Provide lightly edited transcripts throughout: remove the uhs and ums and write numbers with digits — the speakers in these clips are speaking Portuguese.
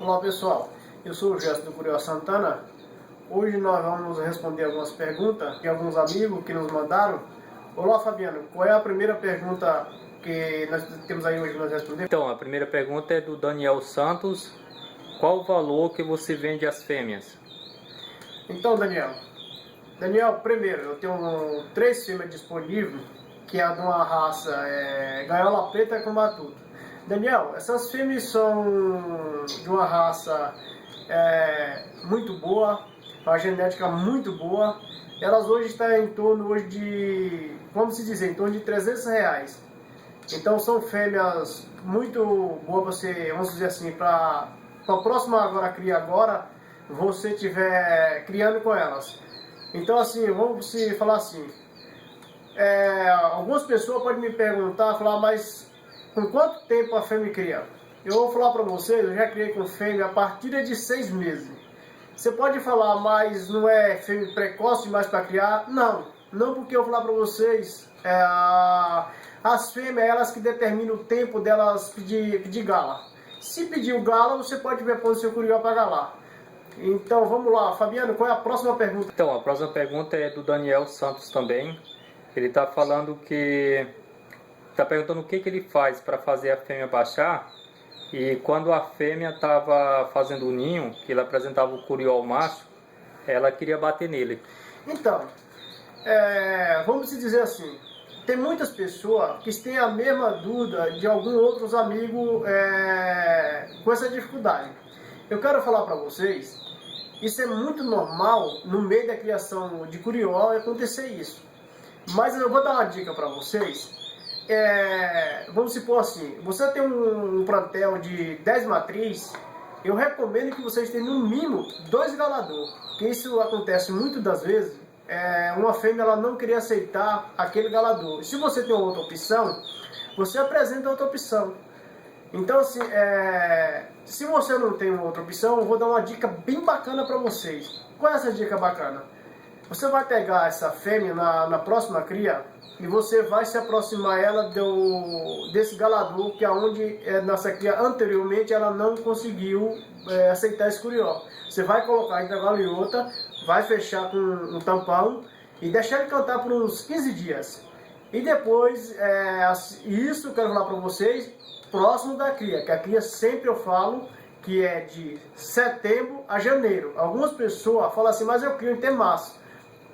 Olá pessoal, eu sou o Gerson do Curió Santana. Hoje nós vamos responder algumas perguntas de alguns amigos que nos mandaram. Olá Fabiano, qual é a primeira pergunta que nós temos aí hoje para nós responder? Então, a primeira pergunta é do Daniel Santos. Qual o valor que você vende as fêmeas? Então Daniel, primeiro, eu tenho 3 fêmeas disponíveis, que é de uma raça gaiola preta com matuto. Daniel, essas fêmeas são de uma raça muito boa, uma genética muito boa. Elas hoje estão em torno hoje de, vamos dizer, em torno de R$300. Então são fêmeas muito boas, você, vamos dizer assim, para a próxima cria agora, você estiver criando com elas. Então assim, vamos se falar assim, algumas pessoas podem me perguntar, falar, mas com quanto tempo a fêmea cria? Eu vou falar para vocês, eu já criei com fêmea a partir de 6 meses. Você pode falar, mas não é fêmea precoce demais para criar? Não porque eu vou falar para vocês, as fêmeas, elas que determinam o tempo delas pedir gala. Se pedir o gala, você pode ver pôr o seu curió para galar. Então vamos lá, Fabiano, qual é a próxima pergunta? Então, a próxima pergunta é do Daniel Santos também. Ele está falando que... está perguntando o que ele faz para fazer a fêmea baixar. E quando a fêmea estava fazendo o ninho, que ela apresentava o curió ao macho, ela queria bater nele. Então, vamos dizer assim, tem muitas pessoas que têm a mesma dúvida de alguns outros amigos com essa dificuldade. Eu quero falar para vocês, isso é muito normal no meio da criação de curió acontecer isso. Mas eu vou dar uma dica para vocês. Vamos supor assim, você tem um plantel de 10 matrizes, eu recomendo que vocês tenham no mínimo 2 galadores, porque isso acontece muitas das vezes, uma fêmea ela não queria aceitar aquele galador. Se você tem outra opção, você apresenta outra opção. Então assim, se você não tem outra opção, eu vou dar uma dica bem bacana para vocês. Qual é essa dica bacana? Você vai pegar essa fêmea na próxima cria e você vai se aproximar ela desse galador, que é onde nessa cria anteriormente ela não conseguiu aceitar esse curió. Você vai colocar entre a gaviota, vai fechar com um tampão e deixar ele cantar por uns 15 dias. E depois, isso eu quero falar para vocês, próximo da cria, que a cria sempre eu falo que é de setembro a janeiro. Algumas pessoas falam assim, mas eu crio em termaço.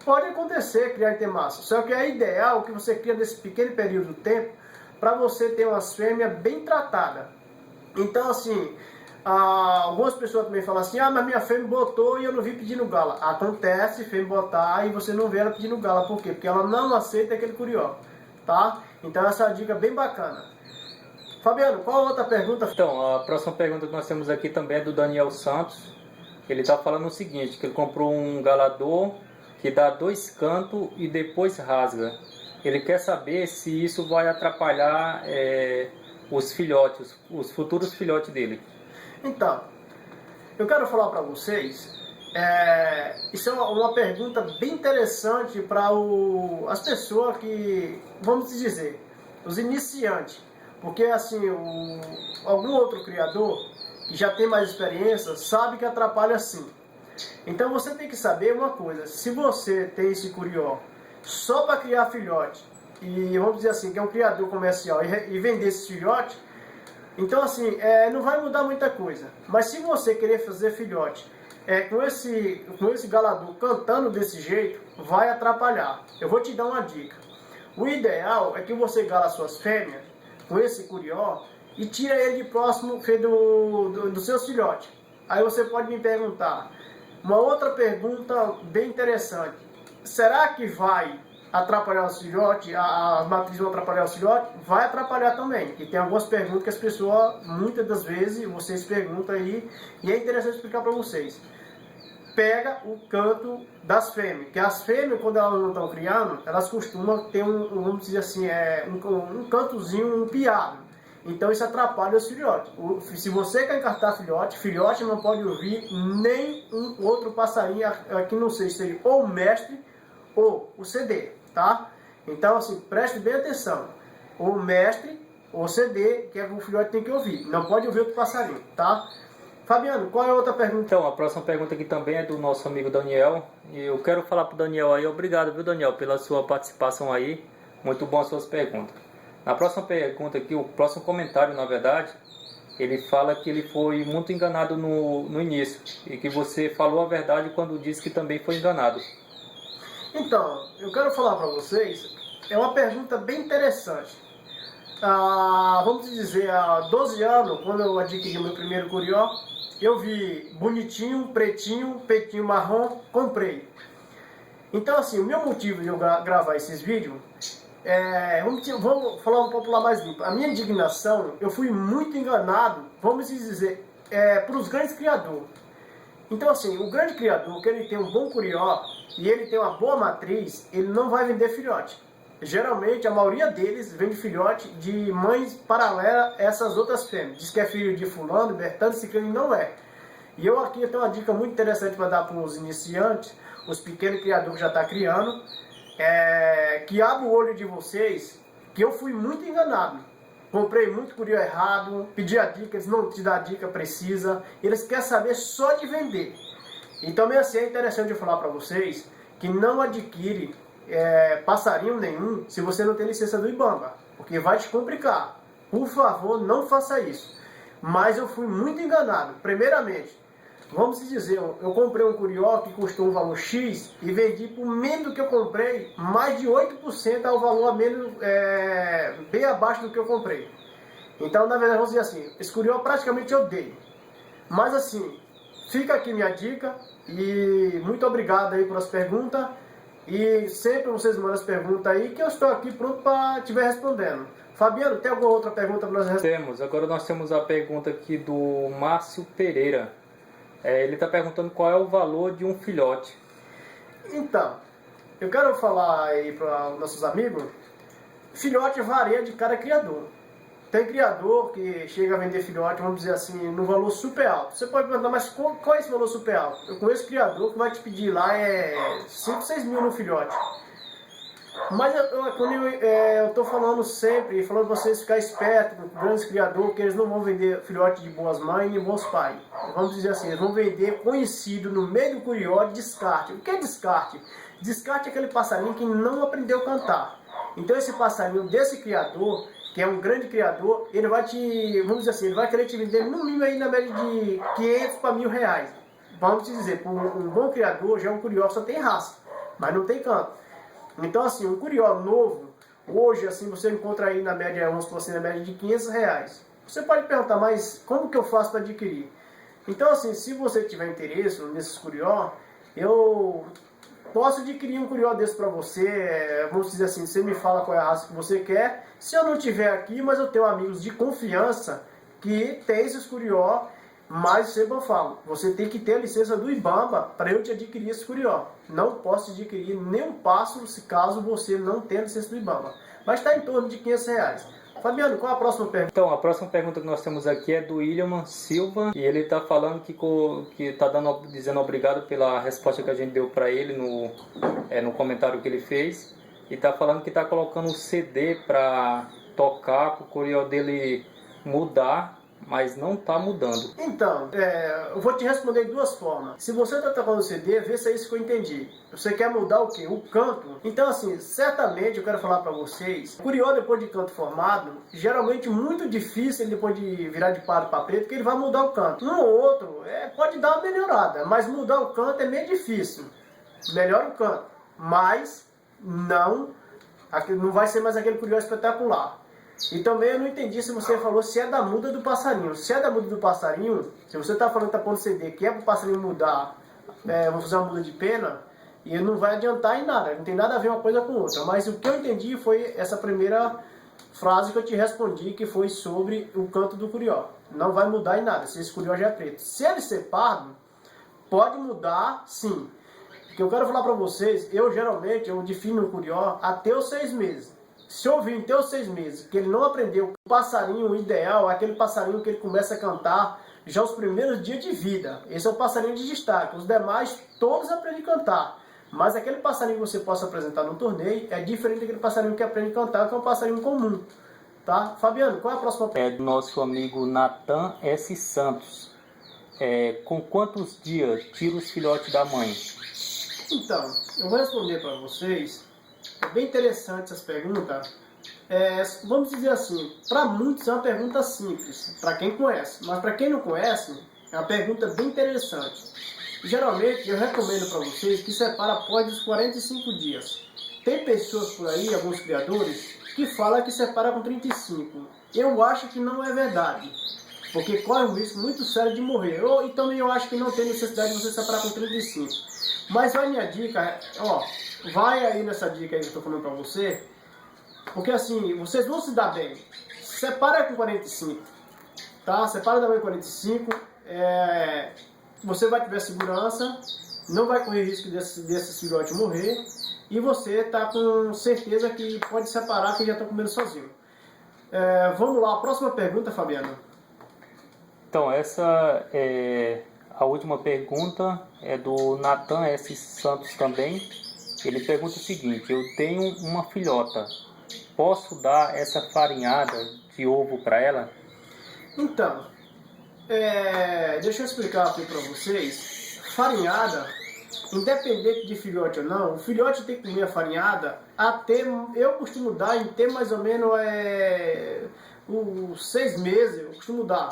Pode acontecer criar em termaço, só que é ideal que você cria nesse pequeno período de tempo para você ter umas fêmeas bem tratadas. Então assim, algumas pessoas também falam assim, mas minha fêmea botou e eu não vi pedindo gala. Acontece, fêmea botar e você não vê ela pedindo gala, por quê? Porque ela não aceita aquele curió, tá? Então essa é uma dica bem bacana. Fabiano, qual a outra pergunta? Então, a próxima pergunta que nós temos aqui também é do Daniel Santos. Ele está falando o seguinte, que ele comprou um galador que dá 2 cantos e depois rasga. Ele quer saber se isso vai atrapalhar os filhotes, os futuros filhotes dele. Então, eu quero falar para vocês, isso é uma pergunta bem interessante para as pessoas que, vamos dizer, os iniciantes. Porque assim, algum outro criador que já tem mais experiência sabe que atrapalha sim. Então você tem que saber uma coisa, se você tem esse curió só para criar filhote, e vamos dizer assim, que é um criador comercial e vender esse filhote, então assim, não vai mudar muita coisa. Mas se você querer fazer filhote com esse galador cantando desse jeito, vai atrapalhar. Eu vou te dar uma dica. O ideal é que você gala suas fêmeas com esse curió e tira ele de próximo dos seus filhotes. Aí você pode me perguntar, uma outra pergunta bem interessante, será que vai atrapalhar os filhotes, as matrizes vão atrapalhar os filhotes? Vai atrapalhar também, e tem algumas perguntas que as pessoas, muitas das vezes, vocês perguntam aí, e é interessante explicar para vocês. Pega o canto das fêmeas, que as fêmeas, quando elas não estão criando, elas costumam ter vamos dizer assim, um cantozinho, um piado. Então isso atrapalha os filhotes. Se você quer encartar filhote não pode ouvir nem um outro passarinho que não seja ou o mestre ou o CD, tá? Então assim, preste bem atenção. O mestre ou CD, que é o filhote tem que ouvir. Não pode ouvir outro passarinho, tá? Fabiano, qual é a outra pergunta? Então, a próxima pergunta aqui também é do nosso amigo Daniel. E eu quero falar pro Daniel aí, obrigado, viu, Daniel, pela sua participação aí. Muito bom as suas perguntas. Na próxima pergunta aqui, o próximo comentário, na verdade, ele fala que ele foi muito enganado no início. E que você falou a verdade quando disse que também foi enganado. Então, eu quero falar para vocês, é uma pergunta bem interessante. Vamos dizer, há 12 anos, quando eu adquiri meu primeiro curió, eu vi bonitinho, pretinho, peitinho marrom, comprei. Então, assim, o meu motivo de eu gravar esses vídeos vamos falar um popular mais limpo. A minha indignação, eu fui muito enganado, vamos dizer, para os grandes criadores. Então, assim, o grande criador, que ele tem um bom curió e ele tem uma boa matriz, ele não vai vender filhote. Geralmente, a maioria deles vende filhote de mães paralelas a essas outras fêmeas. Diz que é filho de fulano, Bertano, Ciclano, e não é. E eu aqui tenho uma dica muito interessante para dar para os iniciantes, os pequenos criadores que já estão criando, que abra o olho de vocês, que eu fui muito enganado. Comprei muito curió errado, pedi a dica, eles não te dão a dica precisa, eles querem saber só de vender. Então, assim, é interessante eu falar para vocês que não adquire passarinho nenhum se você não tem licença do IBAMA, porque vai te complicar. Por favor, não faça isso. Mas eu fui muito enganado. Primeiramente, vamos dizer, eu comprei um curió que custou um valor X e vendi por menos do que eu comprei, mais de 8% ao valor a menos, bem abaixo do que eu comprei. Então, na verdade, vamos dizer assim, esse curió praticamente eu dei. Mas assim, fica aqui minha dica e muito obrigado aí pelas perguntas. E sempre vocês mandam as perguntas aí que eu estou aqui pronto para estiver respondendo. Fabiano, tem alguma outra pergunta para nós responder? Temos. Agora nós temos a pergunta aqui do Márcio Pereira. Ele está perguntando qual é o valor de um filhote. Então, eu quero falar aí para os nossos amigos, filhote varia de cada criador. Tem criador que chega a vender filhote, vamos dizer assim, no valor super alto. Você pode perguntar, mas qual é esse valor super alto? Eu conheço criador que vai te pedir lá 5, 6 mil no filhote. Mas eu estou falando sempre, falando para vocês ficarem espertos com grandes criadores, que eles não vão vender filhote de boas mães e bons pais. Vamos dizer assim, eles vão vender conhecido no meio do curió de descarte. O que é descarte? Descarte é aquele passarinho que não aprendeu a cantar. Então esse passarinho desse criador, que é um grande criador, ele vai vamos dizer assim, ele vai querer te vender no mínimo aí na média de 500 para R$1.000. Vamos dizer, por um bom criador, já é um curió que só tem raça, mas não tem canto. Então assim, um curió novo, hoje assim, você encontra aí na média, vamos supor assim, na média de R$500. Você pode perguntar, mas como que eu faço para adquirir? Então assim, se você tiver interesse nesses curió, eu posso adquirir um curió desse para você, vamos dizer assim, você me fala qual é a raça que você quer. Se eu não tiver aqui, mas eu tenho amigos de confiança que tem esses curió, mas sempre eu falo, você tem que ter a licença do IBAMA para eu te adquirir esse curió. Não posso adquirir nenhum pássaro se caso você não tenha a licença do IBAMA. Mas está em torno de R$500. Fabiano, qual a próxima pergunta? Então, a próxima pergunta que nós temos aqui é do William Silva. E ele está falando que está dizendo obrigado pela resposta que a gente deu para ele no comentário que ele fez. E está falando que está colocando um CD para tocar, para o curió dele mudar, mas não está mudando. Então, eu vou te responder de duas formas. Se você está tocando CD, vê se é isso que eu entendi. Você quer mudar o quê? O canto? Então, assim, certamente eu quero falar para vocês, o curió depois de canto formado, geralmente muito difícil ele depois de virar de pardo para preto, porque ele vai mudar o canto. Um ou outro pode dar uma melhorada, mas mudar o canto é meio difícil. Melhora o canto, mas não vai ser mais aquele curió espetacular. E também eu não entendi se você falou se é da muda do passarinho. Se é da muda do passarinho, se você está falando que está pondo CD, que é para o passarinho mudar, vou fazer uma muda de pena, e não vai adiantar em nada, não tem nada a ver uma coisa com outra. Mas o que eu entendi foi essa primeira frase que eu te respondi, que foi sobre o canto do curió. Não vai mudar em nada, se esse curió já é preto. Se ele ser pardo, pode mudar sim. O que eu quero falar para vocês, eu geralmente defino o curió até os 6 meses. Se eu vi em até os 6 meses que ele não aprendeu o passarinho ideal, é aquele passarinho que ele começa a cantar já os primeiros dias de vida. Esse é o passarinho de destaque. Os demais, todos aprendem a cantar. Mas aquele passarinho que você possa apresentar no torneio é diferente daquele passarinho que aprende a cantar, que é um passarinho comum. Tá? Fabiano, qual é a próxima pergunta? É do nosso amigo Nathan S. Santos. com quantos dias tira os filhotes da mãe? Então, eu vou responder para vocês. É bem interessante essas perguntas. Vamos dizer assim, para muitos é uma pergunta simples, para quem conhece. Mas para quem não conhece, é uma pergunta bem interessante. Geralmente, eu recomendo para vocês que separa após os 45 dias. Tem pessoas por aí, alguns criadores, que falam que separa com 35. Eu acho que não é verdade, porque corre um risco muito sério de morrer. E também eu acho que não tem necessidade de você separar com 35. Mas a minha dica, vai aí nessa dica aí que eu estou falando para você, porque assim, vocês vão se dar bem. Separa com 45, tá? Separa da mãe com 45, você vai ter segurança, não vai correr risco desse filhote morrer, e você tá com certeza que pode separar que já está comendo sozinho. Vamos lá, a próxima pergunta, Fabiano. Então, essa é a última pergunta, é do Nathan S. Santos também. Ele pergunta o seguinte: eu tenho uma filhota, posso dar essa farinhada de ovo para ela? Então, deixa eu explicar aqui para vocês. Farinhada, independente de filhote ou não, o filhote tem que comer a farinhada até, eu costumo dar em ter mais ou menos uns 6 meses, eu costumo dar.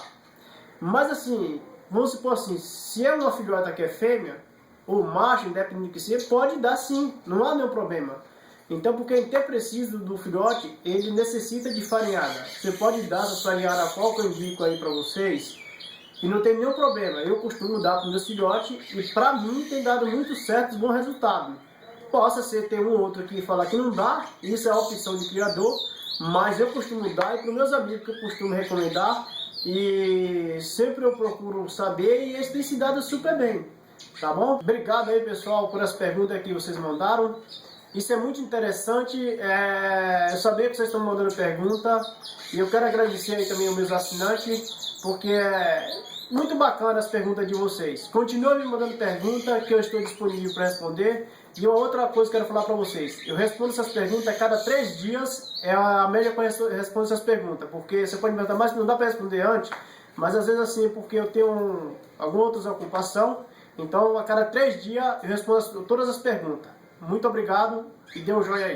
Mas assim, vamos supor assim, se é uma filhota que é fêmea, ou macho, independente do que seja, pode dar sim, não há nenhum problema. Então, porque em ter preciso do filhote, ele necessita de farinhada. Você pode dar essa farinhada qual que eu indico aí para vocês, e não tem nenhum problema. Eu costumo dar para os meus filhotes, e para mim tem dado muito certo, bom resultado. Possa ser ter um ou outro que falar que não dá, isso é a opção de criador, mas eu costumo dar, e para os meus amigos que eu costumo recomendar, e sempre eu procuro saber, e eles têm se dado super bem, tá bom? Obrigado aí, pessoal, por as perguntas que vocês mandaram. Isso é muito interessante, eu sabia que vocês estão mandando pergunta, e eu quero agradecer aí também aos meus assinantes, porque é muito bacana as perguntas de vocês. Continuem me mandando pergunta, que eu estou disponível para responder. E uma outra coisa que eu quero falar para vocês, eu respondo essas perguntas a cada 3 dias, é a média que eu respondo essas perguntas, porque você pode me perguntar, mas não dá para responder antes, mas às vezes assim, porque eu tenho alguma outra ocupação, então a cada 3 dias eu respondo todas as perguntas. Muito obrigado e dê um joinha aí.